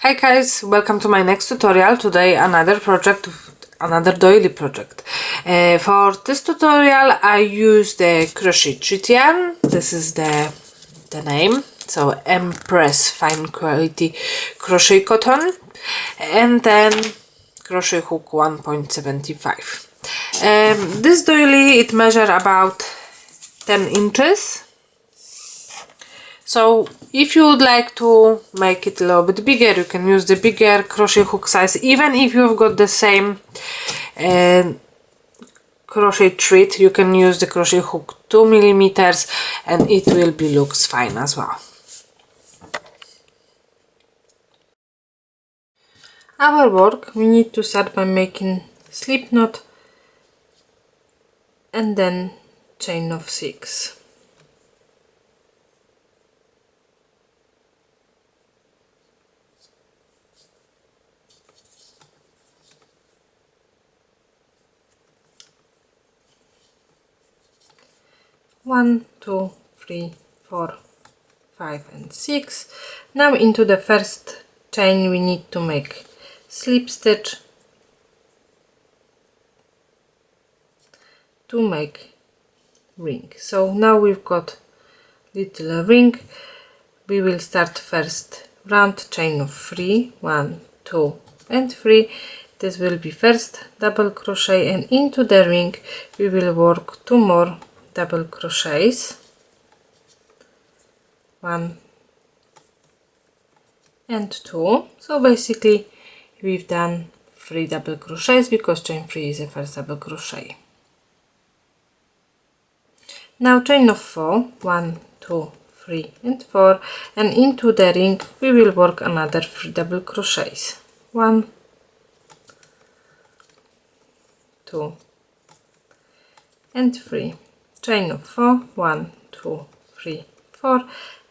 Hi guys, welcome to my next tutorial. Today another doily project. For this tutorial I use the Crochet Tritian. This is the name, so Empress fine quality crochet cotton, and then crochet hook 1.75. This doily, it measures about 10 inches. So if you would like to make it a little bit bigger, you can use the bigger crochet hook size. Even if you've got the same crochet treat, you can use the crochet hook 2 millimeters, and it will be looks fine as well. Our work, we need to start by making slip knot and then chain of 6. One, 2, 3, 4, 5 and 6. Now into the first chain we need to make slip stitch to make ring. So now we've got little ring. We will start first round chain of 3, 1, 2 and 3. This will be first double crochet, and into the ring we will work 2 more double crochets, 1 and 2. So basically we've done 3 double crochets because chain 3 is the first double crochet. Now chain of 4, 1, 2, 3 and 4, and into the ring we will work another 3 double crochets, 1, 2 and 3, chain of 4, 1, 2, 3, 4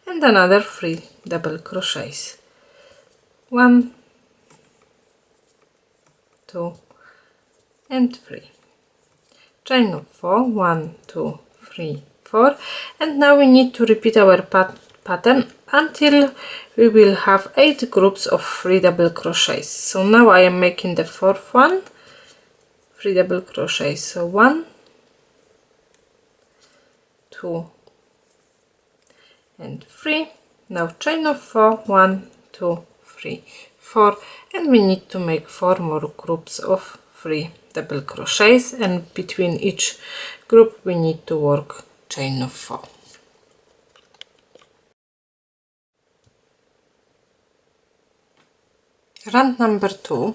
and another 3 double crochets, 1, 2 and 3, chain of 4, 1, 2, 3, 4, and now we need to repeat our pattern until we will have 8 groups of 3 double crochets. So now I am making the 4th one, 3 double crochets, so 1, 2 and 3. Now chain of 4, 1, 2, 3, 4, and we need to make 4 more groups of 3 double crochets, and between each group we need to work chain of 4. Round number 2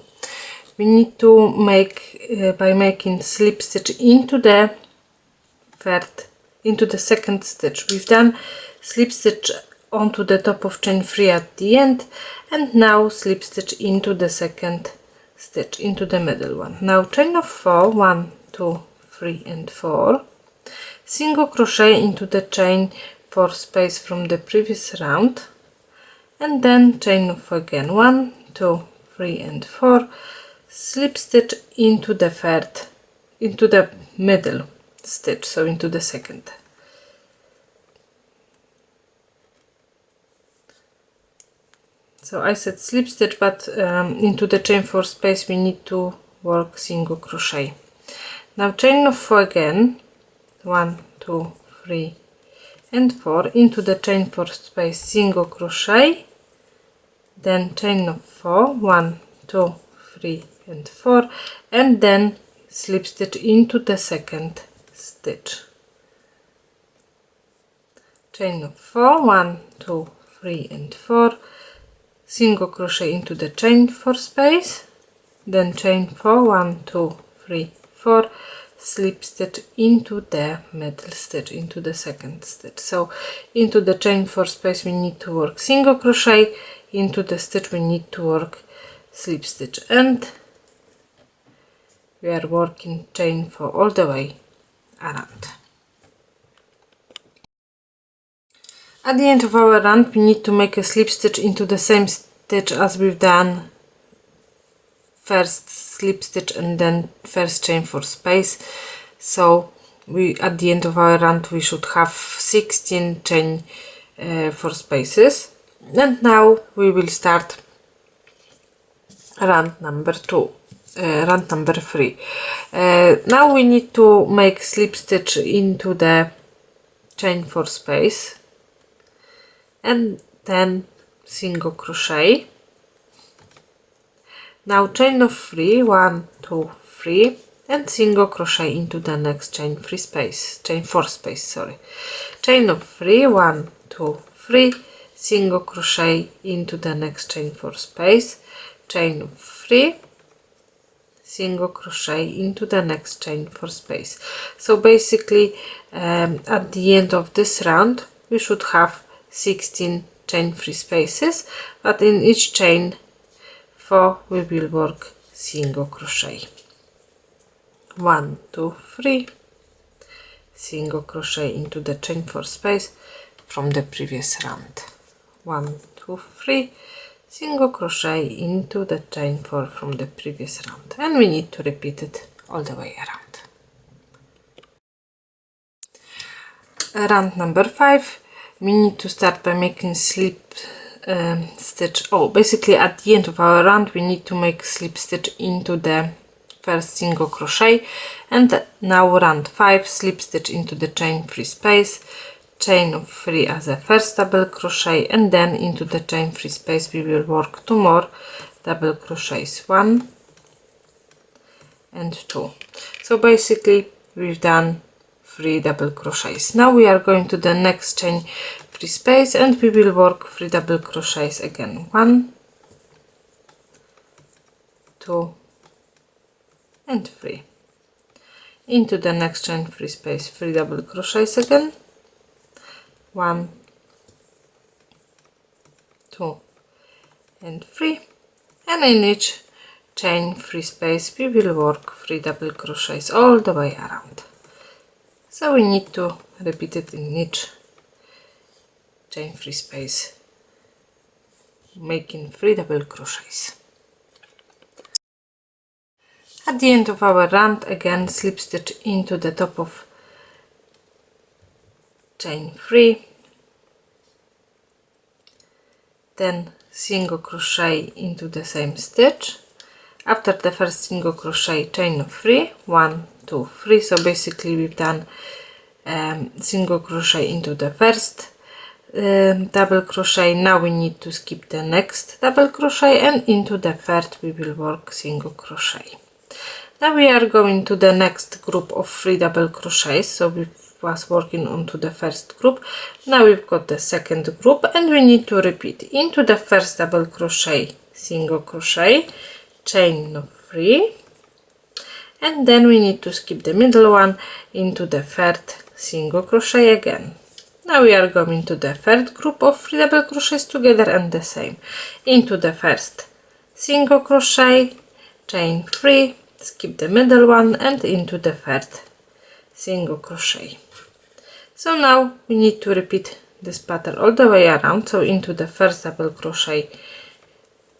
we need to make by making slip stitch into the second stitch. We've done slip stitch onto the top of chain 3 at the end, and now slip stitch into the second stitch, into the middle one. Now chain of 4, 1, 2, 3 and 4, single crochet into the chain 4 space from the previous round, and then chain of 4 again, 1, 2, 3 and 4, slip stitch into the middle stitch, so into the second. So I said slip stitch, but into the chain 4 space we need to work single crochet. Now chain of 4 again, 1, 2, 3 and 4, into the chain 4 space single crochet, then chain of 4, 1, 2, 3 and 4, and then slip stitch into the second stitch, chain of 4, 1, 2, 3 and 4, single crochet into the chain 4 space, then chain 4, 1, 2, 3, 4, slip stitch into the middle stitch, into the second stitch. So into the chain 4 space we need to work single crochet, into the stitch we need to work slip stitch, and we are working chain 4 all the way around. At the end of our round we need to make a slip stitch into the same stitch as we've done first slip stitch and then first chain 4 space. So at the end of our round we should have 16 chain 4 spaces, and now we will start round number 2, round number 3. Now we need to make slip stitch into the chain 4 space and then single crochet. Now chain of 3, 1, 2, 3, and single crochet into the next chain 4 space, sorry. Chain of 3, 1, 2, 3, single crochet into the next chain 4 space, chain of 3, single crochet into the next chain 4 space. So basically at the end of this round we should have 16 chain 3 spaces, but in each chain 4 we will work single crochet. 1, 2, 3, single crochet into the chain 4 space from the previous round. 1, 2, 3, single crochet into the chain 4 from the previous round, and we need to repeat it all the way around. Round number 5, we need to start by making slip stitch. Basically at the end of our round we need to make slip stitch into the first single crochet, and now round 5, slip stitch into the chain 3 space, chain of 3 as a first double crochet, and then into the chain 3 space we will work 2 more double crochets, 1 and 2. So basically we've done 3 double crochets. Now we are going to the next chain 3 space and we will work 3 double crochets again, 1, 2 and 3. Into the next chain 3 space, 3 double crochets again, 1, 2 and 3, and in each chain 3 space we will work 3 double crochets all the way around. So we need to repeat it in each chain 3 space, making 3 double crochets. At the end of our round, again slip stitch into the top of chain 3, then single crochet into the same stitch. After the first single crochet, chain of 3, 1, 2, 3. So basically we've done single crochet into the first double crochet. Now we need to skip the next double crochet, and into the third we will work single crochet. Now we are going to the next group of 3 double crochets. So we was working onto the first group. Now we've got the second group, and we need to repeat into the first double crochet, single crochet, chain of 3, and then we need to skip the middle one into the third single crochet again. Now we are going to the third group of 3 double crochets together, and the same into the first single crochet, chain 3, skip the middle one, and into the third single crochet. So now we need to repeat this pattern all the way around. So into the first double crochet,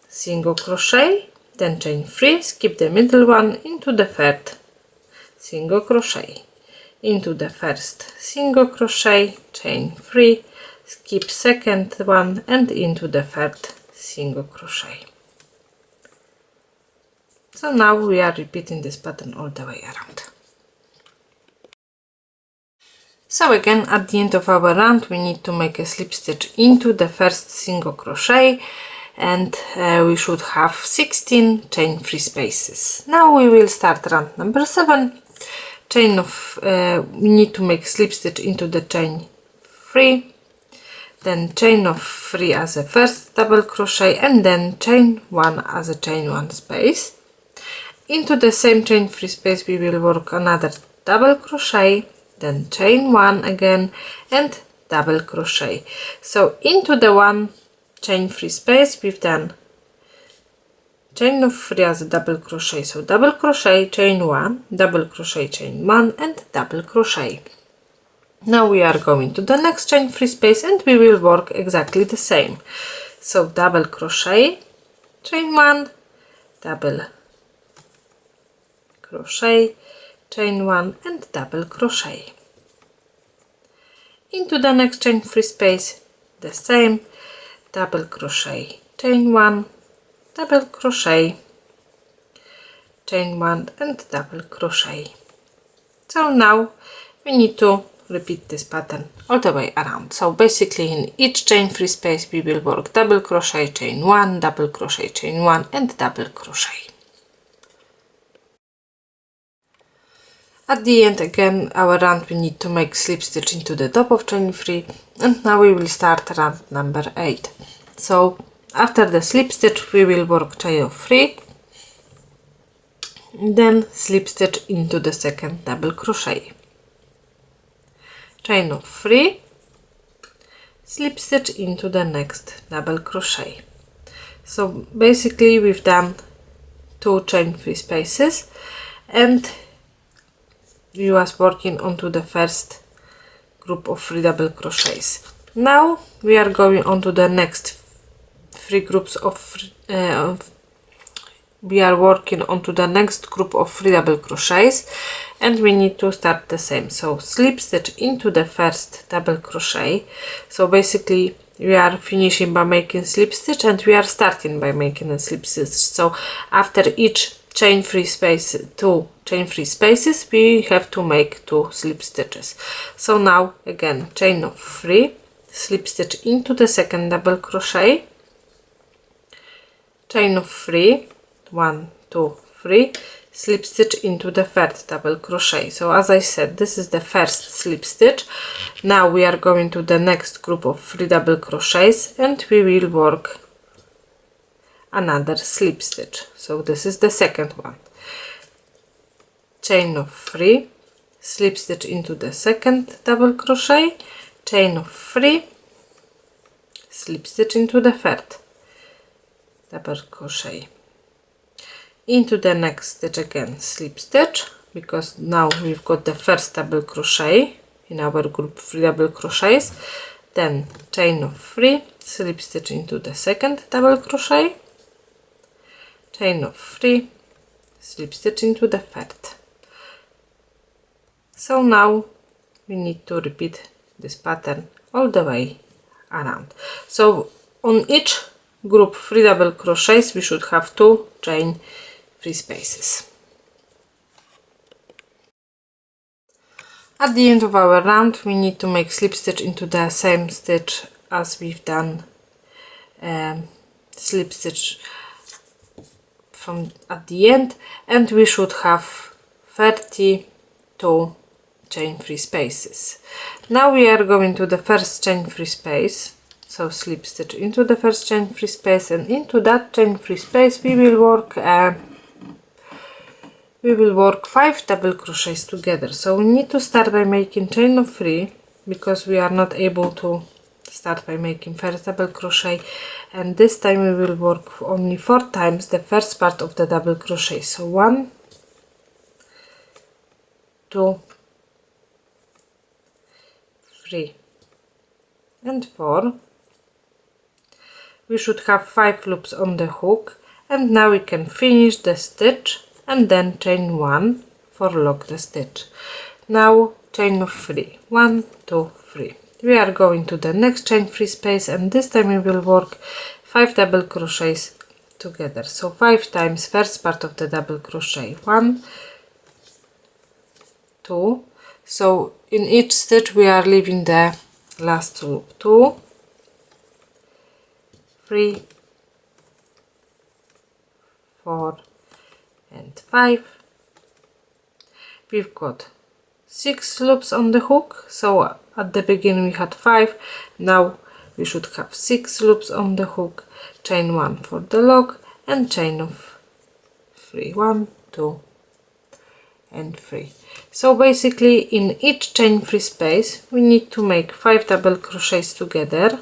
single crochet, then chain 3, skip the middle one, into the third single crochet, into the first single crochet, chain 3, skip second one, and into the third single crochet. So now we are repeating this pattern all the way around. So again, at the end of our round we need to make a slip stitch into the first single crochet, and we should have 16 chain 3 spaces. Now we will start round number 7. Chain of we need to make slip stitch into the chain 3, then chain of 3 as a first double crochet, and then chain 1 as a chain 1 space. Into the same chain 3 space we will work another double crochet, then chain 1 again, and double crochet. So into the one chain 3 space we've done chain of 3 as a double crochet, so double crochet, chain 1, double crochet, chain 1, and double crochet. Now we are going to the next chain 3 space and we will work exactly the same. So double crochet, chain 1, double crochet, chain 1, and double crochet. Into the next chain 3 space the same, double crochet, chain 1, double crochet, chain 1 and double crochet. So now we need to repeat this pattern all the way around. So basically in each chain free space we will work double crochet, chain 1, double crochet, chain 1 and double crochet. At the end again our round we need to make slip stitch into the top of chain 3, and now we will start round number 8. So after the slip stitch we will work chain of 3, then slip stitch into the second double crochet, chain of 3, slip stitch into the next double crochet. So basically we've done 2 chain free spaces and we was working onto the first group of 3 double crochets. Now we are going on to the next 3 groups of we are working onto the next group of 3 double crochets, and we need to start the same. So slip stitch into the first double crochet. So basically we are finishing by making slip stitch and we are starting by making a slip stitch. So after each chain free space, 2 chain free spaces, we have to make 2 slip stitches. So now again chain of 3, slip stitch into the second double crochet, chain of 3, 1, 2, 3, slip stitch into the third double crochet. So as I said, this is the first slip stitch. Now we are going to the next group of 3 double crochets and we will work another slip stitch. So this is the second one, chain of 3, slip stitch into the second double crochet, chain of 3, slip stitch into the third double crochet, into the next stitch again slip stitch, because now we've got the first double crochet in our group 3 double crochets, then chain of 3, slip stitch into the second double crochet, chain of 3, slip stitch into the third. So now we need to repeat this pattern all the way around. So on each group 3 double crochets we should have 2 chain free spaces. At the end of our round we need to make slip stitch into the same stitch as we've done slip stitch from at the end, and we should have 32 chain free spaces. Now we are going to the first chain free space, so slip stitch into the first chain free space, and into that chain free space we will work 5 double crochets together. So we need to start by making chain of 3 because we are not able to start by making first double crochet, and this time we will work only 4 times the first part of the double crochet. So 1, 2, 3 and 4. We should have 5 loops on the hook, and now we can finish the stitch and then chain 1 for lock the stitch. Now chain of 3, 1, 2, 3. We are going to the next chain free space, and this time we will work 5 double crochets together. So 5 times first part of the double crochet, 1, 2. So in each stitch we are leaving the last loop, 2, 3, 4 and 5. We've got 6 loops on the hook, so at the beginning we had 5, now we should have 6 loops on the hook, chain 1 for the lock and chain of 3, 1, 2 and 3. So basically in each chain free space we need to make 5 double crochets together,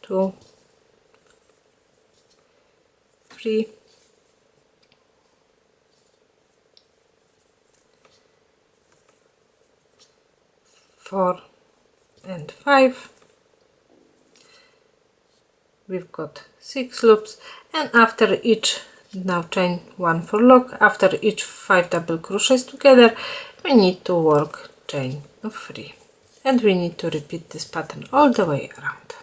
2, 3, 4 and 5. We've got 6 loops, and after each, now chain 1 for lock, after each 5 double crochets together we need to work chain of 3, and we need to repeat this pattern all the way around.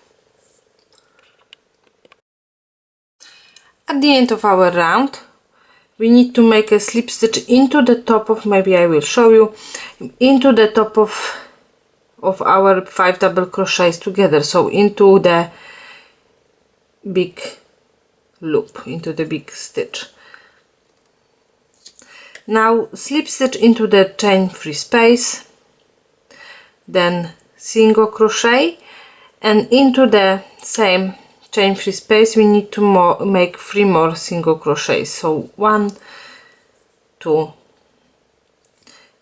At the end of our round we need to make a slip stitch into the top of, maybe I will show you, into the top of our 5 double crochets together, so into the big loop, into the big stitch. Now slip stitch into the chain free space, then single crochet, and into the same chain free space we need to make 3 more single crochets, so 1, 2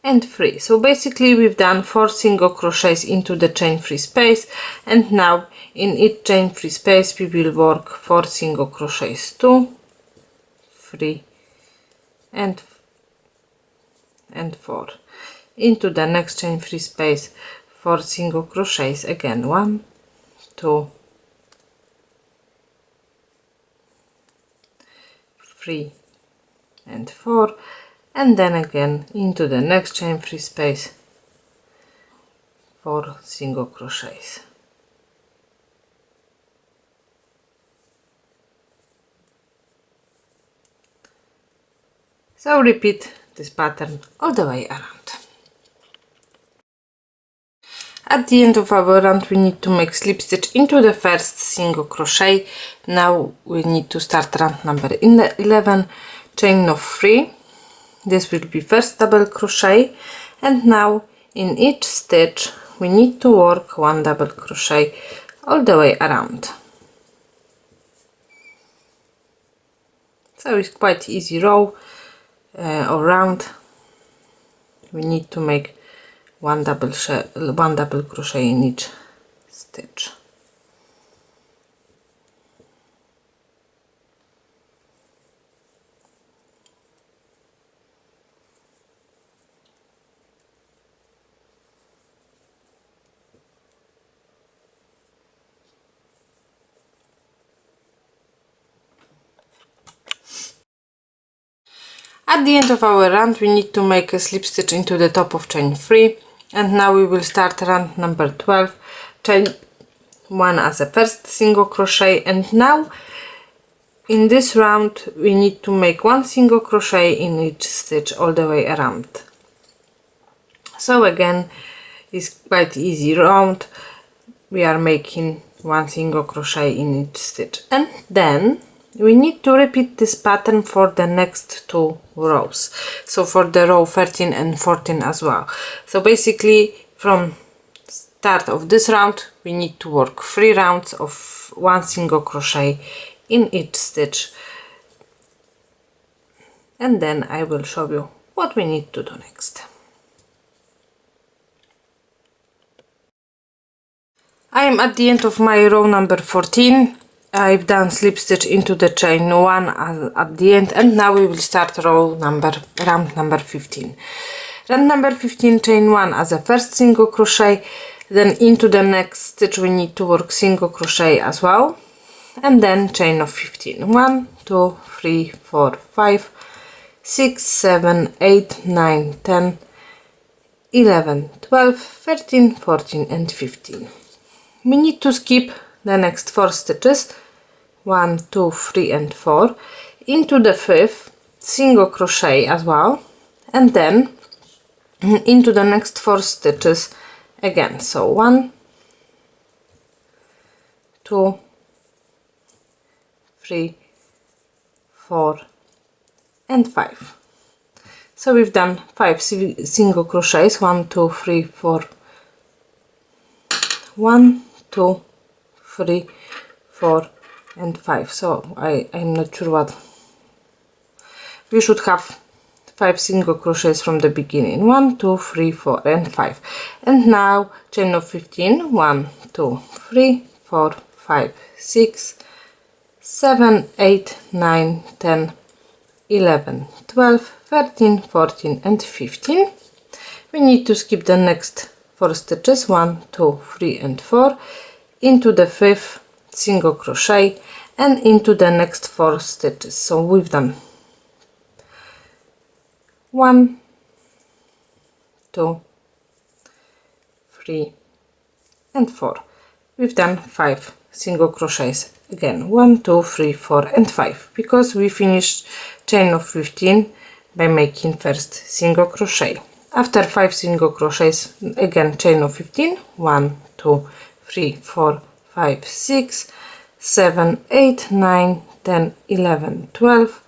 and 3. So basically we've done 4 single crochets into the chain free space, and now in each chain free space we will work 4 single crochets, 2, 3 and 4. Into the next chain free space 4 single crochets, again 1, 2, 3 and 4, and then again into the next chain free space 4 single crochets. So repeat this pattern all the way around. At the end of our round we need to make slip stitch into the first single crochet. Now we need to start round number 11, chain of 3. This will be first double crochet, and now in each stitch we need to work 1 double crochet all the way around. So it's quite easy row or round. We need to make 1 double crochet in each stitch. At the end of our round we need to make a slip stitch into the top of chain 3, and now we will start round number 12, chain 1 as a first single crochet, and now in this round we need to make 1 single crochet in each stitch all the way around. So again it's quite easy round, we are making 1 single crochet in each stitch, and then we need to repeat this pattern for the next 2 rows, so for the row 13 and 14 as well. So basically from start of this round we need to work 3 rounds of 1 single crochet in each stitch, and then I will show you what we need to do next. I am at the end of my row number 14. I've done slip stitch into the chain 1 at the end, and now we will start round number 15. Round number 15, chain 1 as a first single crochet, then into the next stitch we need to work single crochet as well, and then chain of 15. 1, 2, 3, 4, 5, 6, 7, 8, 9, 10, 11, 12, 13, 14 and 15. We need to skip the next 4 stitches, 1, 2, 3 and 4, into the 5th single crochet as well, and then into the next 4 stitches again, so 1, 2, 3, 4 and 5. So we've done 5 single crochets, 1, 2, 3, 4, 1, 2, 3, 4 and 5. So I'm not sure what we should have 5 single crochets from the beginning, 1, 2, 3, 4 and 5. And now chain of 15, 1, 2, 3, 4, 5, 6, 7, 8, 9, 10, 11, 12, 13, 14 and 15. We need to skip the next 4 stitches, 1, 2, 3 and 4, into the 5th single crochet and into the next 4 stitches. So we've done 1, 2, 3 and 4. We've done 5 single crochets again, 1, 2, 3, 4 and 5, because we finished chain of 15 by making first single crochet. After 5 single crochets, again chain of 15, 1, 2, 3, 4, 5, 6, 7, 8, 9, 10, 11, 12,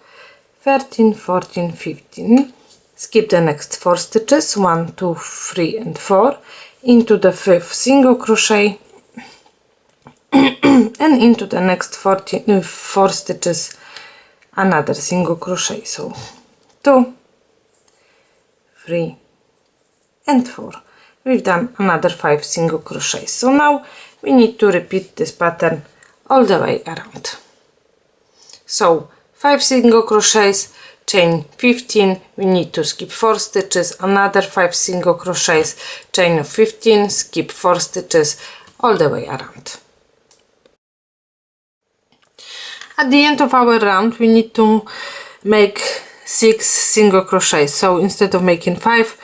13, 14, 15. Skip the next 4 stitches, 1, 2, 3 and 4, into the 5th single crochet and into the next 4 stitches another single crochet. So 2, 3 and 4. We've done another 5 single crochets. So now we need to repeat this pattern all the way around. So 5 single crochets, chain 15, we need to skip 4 stitches, another 5 single crochets, chain of 15, skip 4 stitches all the way around. At the end of our round we need to make 6 single crochets, so instead of making 5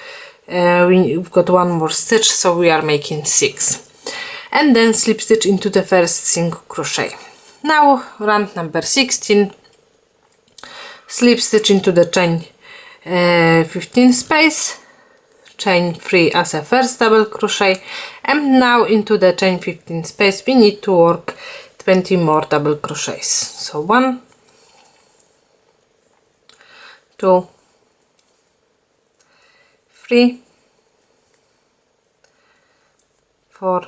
we've got one more stitch, so we are making 6, and then slip stitch into the first single crochet. Now round number 16, slip stitch into the chain 15 space, chain 3 as a first double crochet, and now into the chain 15 space we need to work 20 more double crochets. So 1, 2, 3, 4,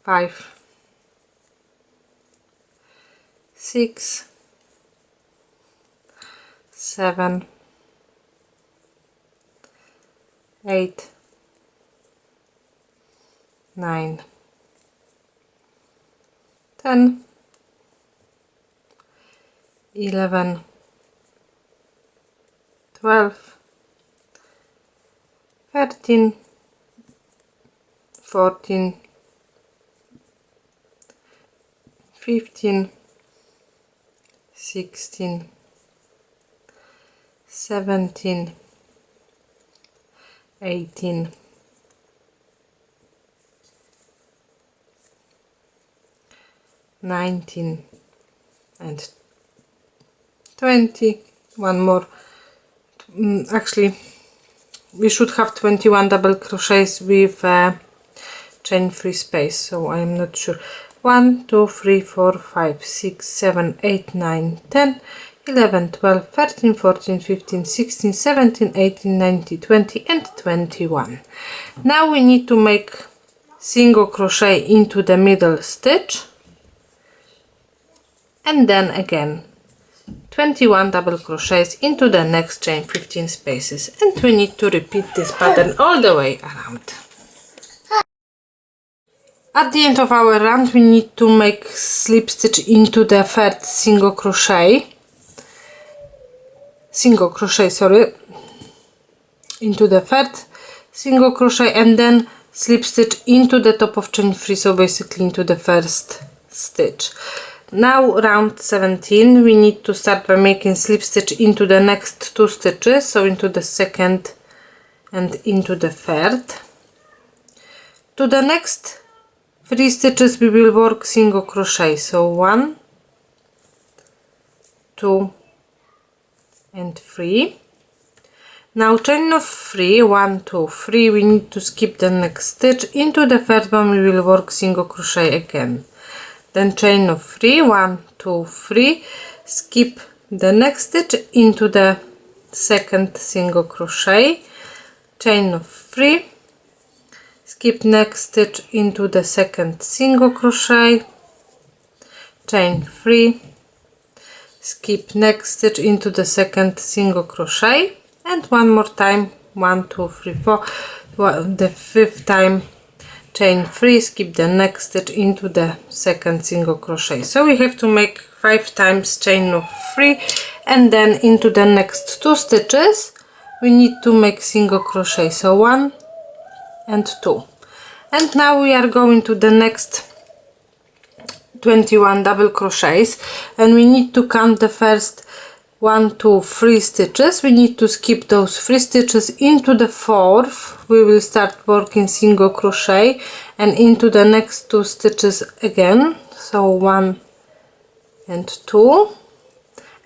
5, 6, 7, 8, 9, 10, 11, 12, 13, 14, 15, 16, 17, 18, 19 and 20. One more. Actually we should have 21 double crochets with chain free space, so I'm not sure. 1, 2, 3, 4, 5, 6, 7, 8, 9, 10, 11, 12, 13, 14, 15, 16, 17, 18, 19, 20 and 21. Now we need to make single crochet into the middle stitch, and then again 21 double crochets into the next chain 15 spaces, and we need to repeat this pattern all the way around. At the end of our round we need to make slip stitch into the third single crochet, into the third single crochet, and then slip stitch into the top of chain 3, so basically into the first stitch. Now round 17 we need to start by making slip stitch into the next 2 stitches, so into the second and into the third. To the next 3 stitches we will work single crochet, so 1, 2 and 3. Now chain of 3, 1, 2, 3, we need to skip the next stitch. Into the third one we will work single crochet again, then chain of 3, 1, 2, 3, skip the next stitch into the second single crochet, chain of 3, skip next stitch into the second single crochet, chain 3, skip next stitch into the second single crochet, and one more time, 1, 2, 3, 4, the 5th time chain 3, skip the next stitch into the second single crochet. So we have to make 5 times chain of 3, and then into the next 2 stitches we need to make single crochet, so 1 and 2. And now we are going to the next 21 double crochets, and we need to count the first 1, 2, 3 stitches. We need to skip those 3 stitches into the 4th. We will start working single crochet and into the next 2 stitches again. So 1 and 2.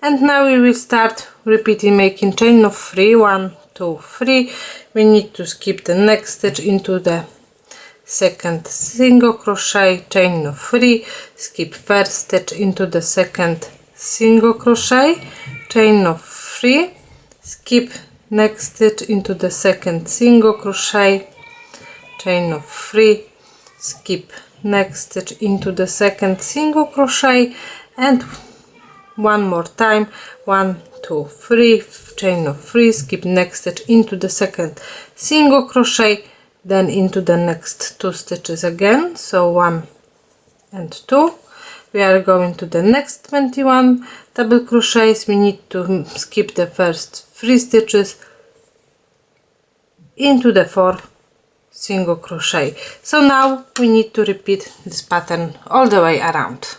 And now we will start repeating, making chain of 3, 1, 2, 3. We need to skip the next stitch into the second single crochet, chain of 3, skip first stitch into the second single crochet, chain of 3, skip next stitch into the second single crochet, chain of 3, skip next stitch into the second single crochet, and one more time, 1, 2, 3, chain of 3, skip next stitch into the second single crochet, then into the next 2 stitches again, so 1 and 2. We are going to the next 21 double crochets. We need to skip the first 3 stitches into the 4th single crochet. So now we need to repeat this pattern all the way around.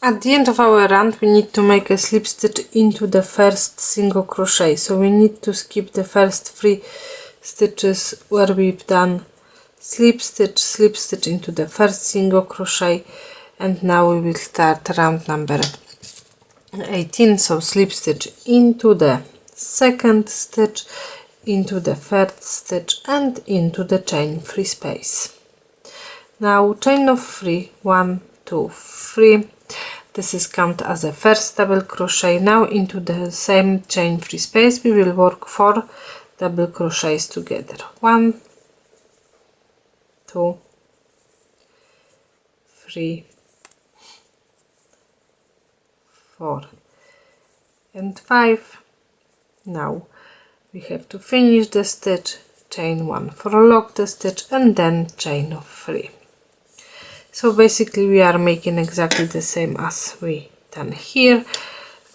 At the end of our round we need to make a slip stitch into the first single crochet, so we need to skip the first 3 stitches where we've done slip stitch into the first single crochet, and now we will start round number 18. So slip stitch into the second stitch, into the third stitch, and into the chain free space. Now chain of 3, 1, 2, 3. This is counted as a first double crochet. Now into the same chain free space we will work 4 double crochets together. 1, 2, 3, 4 and 5. Now we have to finish the stitch, chain 1 for lock the stitch, and then chain of 3. So basically we are making exactly the same as we done here.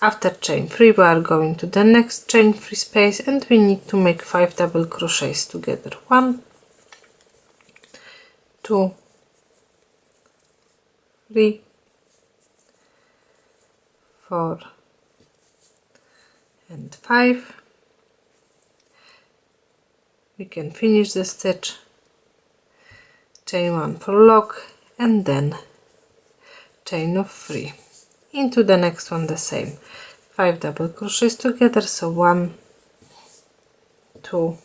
After chain 3 we are going to the next chain free space and we need to make 5 double crochets together. 1, 2, 3, 4 and 5. We can finish the stitch, chain 1 for lock, and then chain of 3. Into the next one the same, 5 double crochets together, so 1, 2,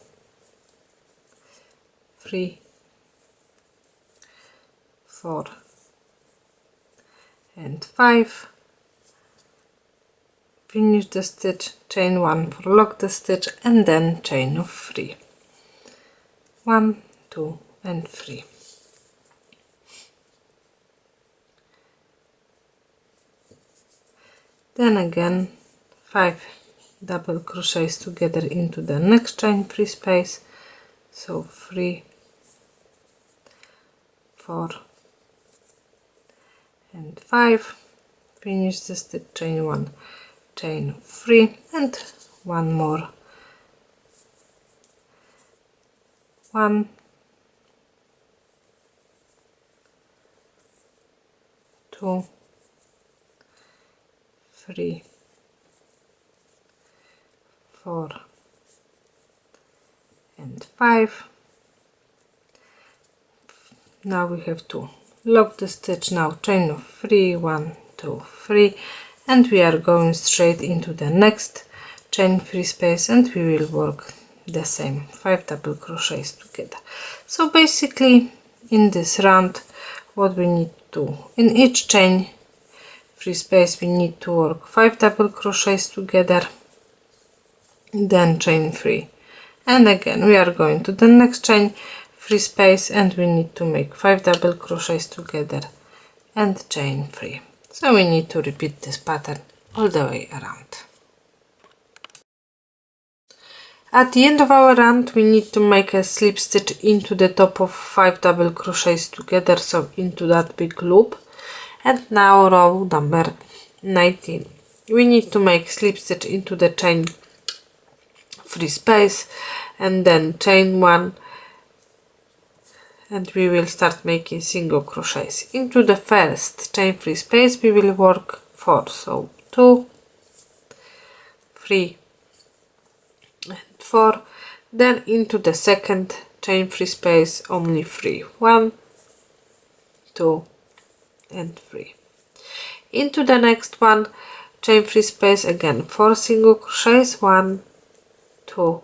3, 4 and 5. Finish the stitch, chain 1 for lock the stitch, and then chain of 3. 1, 2 and 3. Then again 5 double crochets together into the next chain free space, so 3, 4 and 5. Finish the stitch, chain 1, chain 3, and one more, 1, 2, 3, 4 and 5. Now we have to lock the stitch, now chain of 3, 1, 2, 3, and we are going straight into the next chain free space and we will work the same 5 double crochets together. So basically in this round what we need to, in each chain free space we need to work 5 double crochets together, then chain 3, and again we are going to the next chain free space and we need to make 5 double crochets together and chain 3. So we need to repeat this pattern all the way around. At the end of our round we need to make a slip stitch into the top of 5 double crochets together, so into that big loop. And now row number 19. We need to make slip stitch into the chain free space and then chain 1 and we will start making single crochets. Into the first chain free space we will work 4, so 2, 3 and 4. Then into the second chain free space only 3, 1, 2 and 3. Into the next one chain free space again 4 single crochets, 1, 2,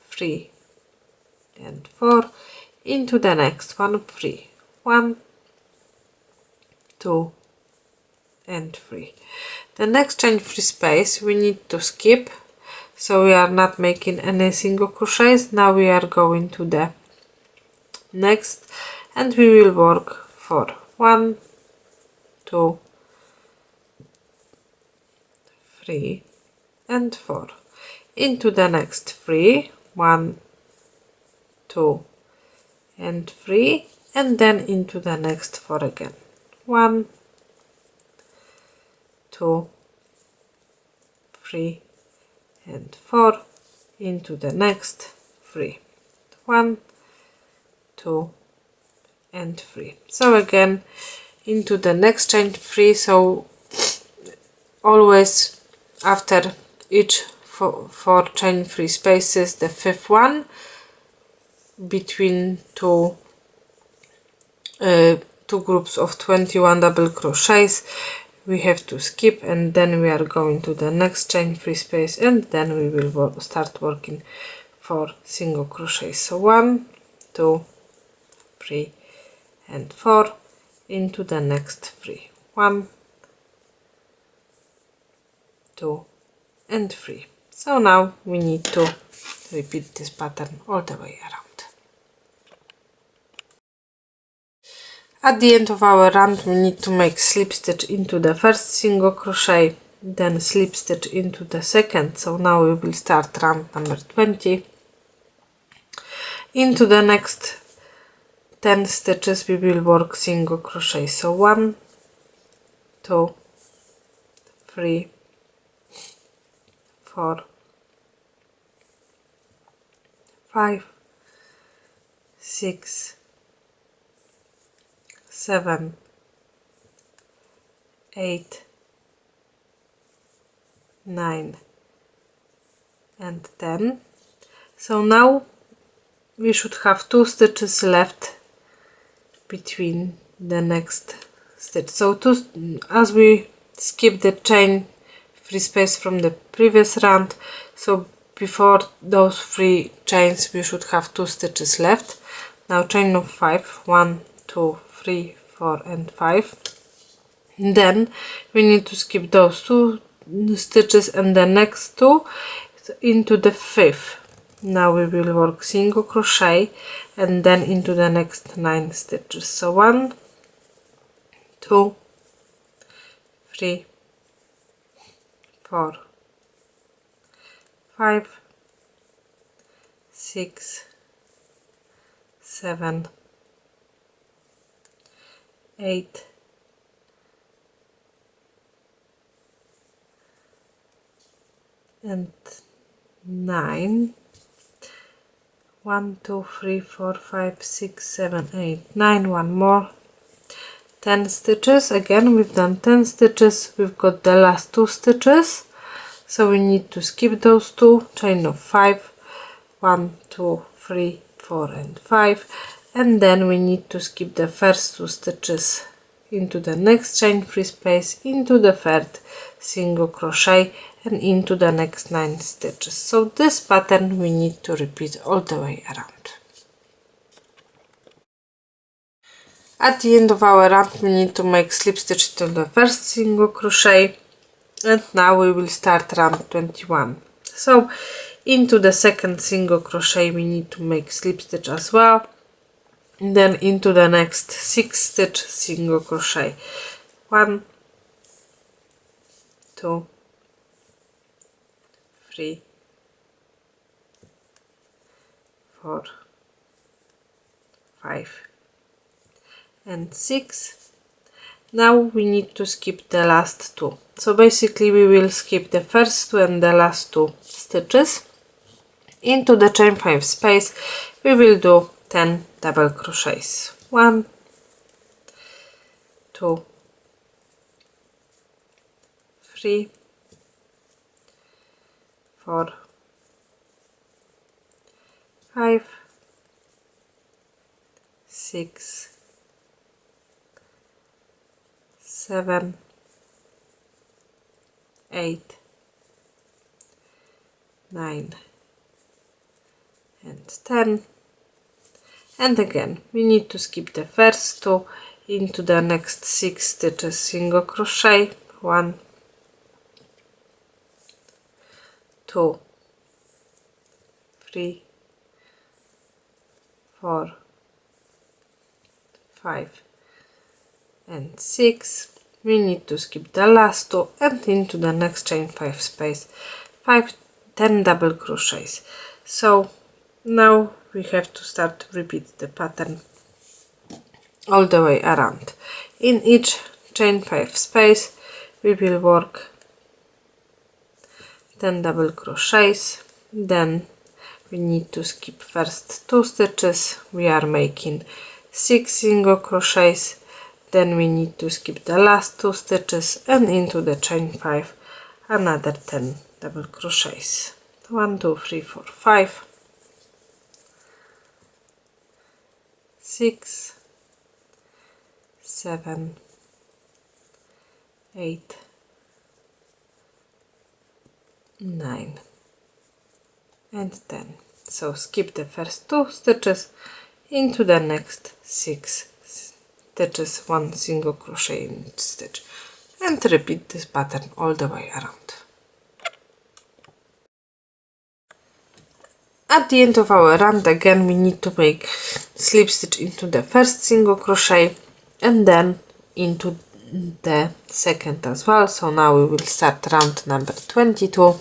3 and 4. Into the next one 3, 1, 2 and 3. The next chain free space we need to skip, so we are not making any single crochets. Now we are going to the next and we will work for 1, 2, 3 and 4. Into the next 3, 1, 2 and 3, and then into the next 4 again, 1, 2, 3 and 4. Into the next 3, 1, 2 and 3. So again into the next chain free, so always after each four chain free spaces the fifth one between two groups of 21 double crochets we have to skip, and then we are going to the next chain free space, and then we will start working 4 single crochets. So 1, 2, 3 and 4. Into the next 3, 1, 2 and 3. So now we need to repeat this pattern all the way around. At the end of our round we need to make slip stitch into the first single crochet, then slip stitch into the second. So now we will start round number 20. Into the next 10 stitches we will work single crochet. So 1, 2, 3, 4, 5, 6, 7, 8, 9 and 10. So now we should have 2 stitches left between the next stitch. So as we skip the chain free space from the previous round, so before those 3 chains we should have 2 stitches left. Now chain of 5, 1, 2, 3, 4 and 5. Then we need to skip those 2 stitches and the next 2 into the 5th. Now we will work single crochet and then into the next 9 stitches. So 1, 2, 3, 4, 5, 6, 7, 8, and 9. 1, 2, 3, 4, 5, 6, 7, 8, 9. One more. 10 stitches. Again we've done 10 stitches. We've got the last 2 stitches, so we need to skip those 2. Chain of 5, 1, 2, 3, 4 and 5, and then we need to skip the first 2 stitches into the next chain free space, into the third single crochet and into the next 9 stitches. So this pattern we need to repeat all the way around. At the end of our round we need to make slip stitch to the first single crochet, and now we will start round 21. So into the second single crochet we need to make slip stitch as well, and then into the next 6 stitch single crochet. 1, 2, 3, 4, 5 and 6. Now we need to skip the last 2. So basically we will skip the first 2 and the last 2 stitches. Into the chain 5 space we will do 10 double crochets. 1, 2, 3, 4, 5, 6, 7, 8, 9 and 10. And again we need to skip the first two into the next 6 stitches single crochet. 1, 2, 3, 4, 5 and 6. We need to skip the last two and into the next chain 5 space 10 double crochets. So now we have to start to repeat the pattern all the way around. In each chain 5 space we will work 10 double crochets, then we need to skip first 2 stitches, we are making 6 single crochets, then we need to skip the last 2 stitches and into the chain 5 another 10 double crochets. 1, 2, 3, 4, 5, 6, 7, 8, 9 and 10. So skip the first 2 stitches into the next 6 stitches, 1 single crochet in each stitch, and repeat this pattern all the way around. At the end of our round again we need to make slip stitch into the first single crochet and then into the second as well. So now we will start round number 22.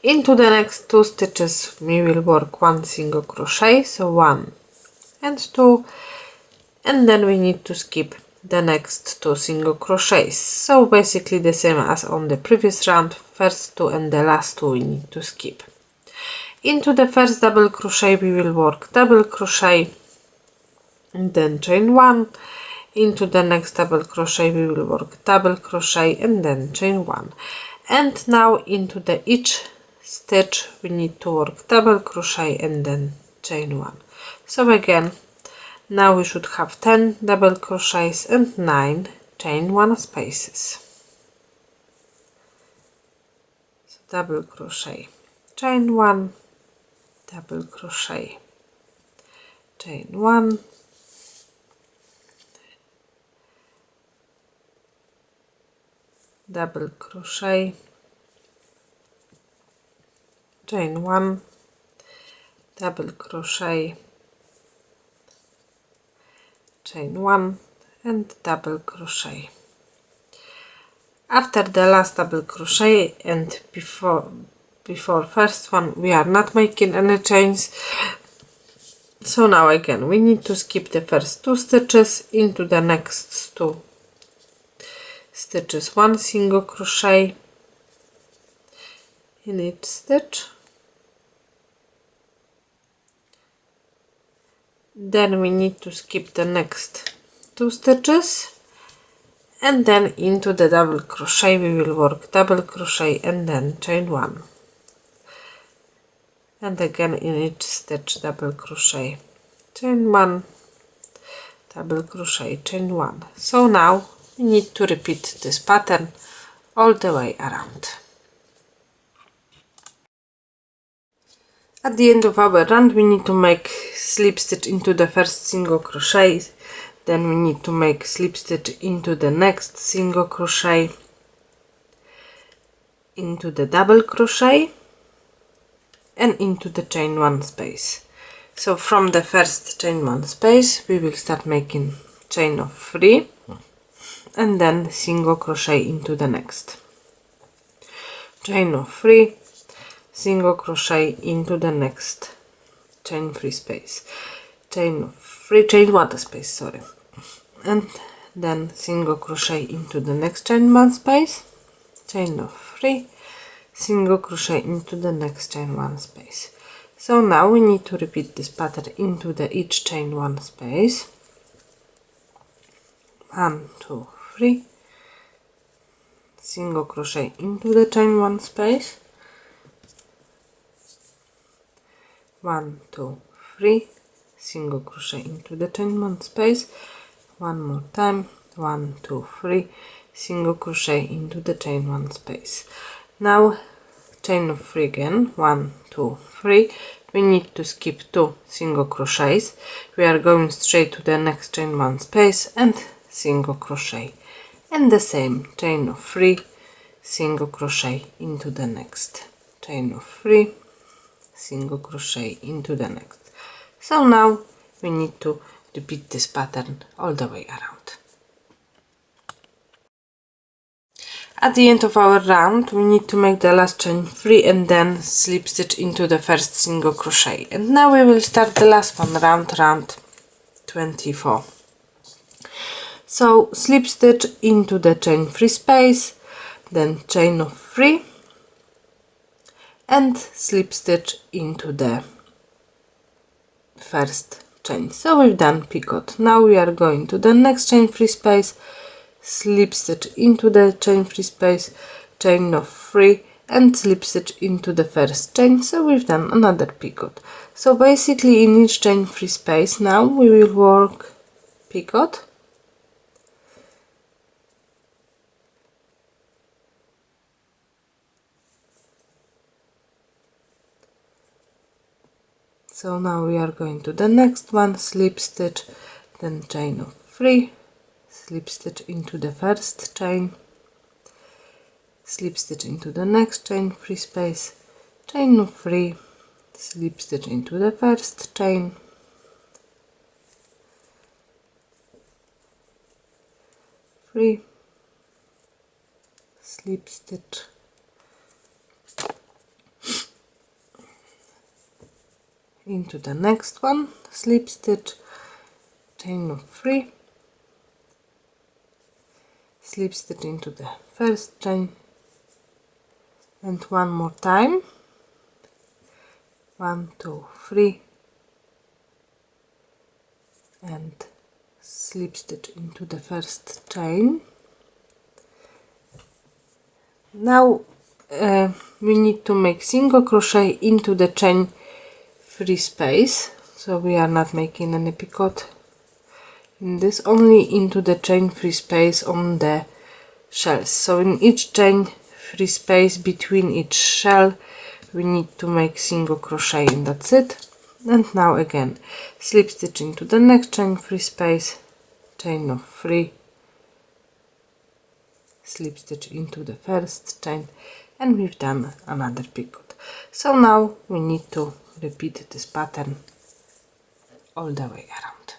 Into the next 2 stitches we will work 1 single crochet, so 1 and 2, and then we need to skip the next 2 single crochets. So basically the same as on the previous round, first 2 and the last 2 we need to skip. Into the first double crochet we will work double crochet and then chain 1. Into the next double crochet we will work double crochet and then chain 1. And now into the each stitch we need to work double crochet and then chain 1. So again now we should have 10 double crochets and 9 chain 1 spaces. So double crochet, chain 1, double crochet, chain 1, double crochet, chain 1, double crochet, chain 1 and double crochet. After the last double crochet and before first one we are not making any chains. So now again we need to skip the first 2 stitches into the next 2 stitches, 1 single crochet in each stitch. Then we need to skip the next 2 stitches and then into the double crochet we will work double crochet and then chain 1. And again in each stitch double crochet, chain 1, double crochet, chain 1. So now we need to repeat this pattern all the way around. At the end of our round we need to make slip stitch into the first single crochet, then we need to make slip stitch into the next single crochet, into the double crochet and into the chain 1 space. So from the first chain 1 space we will start making chain of 3 and then single crochet into the next, chain of 3, single crochet into the next chain 3 space, chain of 3, chain 1 space, sorry, and then single crochet into the next chain 1 space, chain of 3, single crochet into the next chain 1 space. So now we need to repeat this pattern into the each chain one space. 1, 2, 3, single crochet into the chain one space, 1, 2, 3, single crochet into the chain one space, one more time, 1, 2, 3, single crochet into the chain one space. Now chain of 3 again, 1, 2, 3. We need to skip 2 single crochets. We are going straight to the next chain one space and single crochet, and the same chain of 3, single crochet into the next chain of 3, single crochet into the next. So now we need to repeat this pattern all the way around. At the end of our round we need to make the last chain 3 and then slip stitch into the first single crochet. And now we will start the last one, round 24. So slip stitch into the chain 3 space, then chain of 3 and slip stitch into the first chain. So we've done picot. Now we are going to the next chain 3 space, slip stitch into the chain 3 space, chain of 3 and slip stitch into the first chain. So we've done another picot. So basically in each chain 3 space now we will work picot, so now we are going to the next one, slip stitch, then chain of 3, slip stitch into the first chain, slip stitch into the next chain 3 space, chain of 3, slip stitch into the first chain, 3, slip stitch into the next one, slip stitch, chain of 3, slip stitch into the first chain, and one more time, 1, 2, 3, and slip stitch into the first chain. Now we need to make single crochet into the chain 3 space, so we are not making any picot in this, only into the chain 3 space on the shells. So in each chain 3 space between each shell we need to make single crochet, and that's it. And now again slip stitch into the next chain 3 space, chain of 3, slip stitch into the first chain, and we've done another picot. So now we need to repeat this pattern all the way around.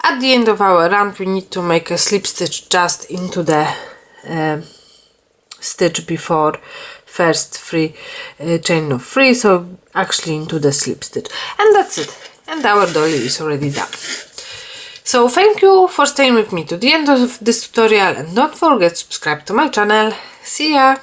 At the end of our round we need to make a slip stitch just into the stitch before first chain of 3, so actually into the slip stitch, and that's it, and our dolly is already done. So thank you for staying with me to the end of this tutorial, and don't forget to subscribe to my channel. See ya!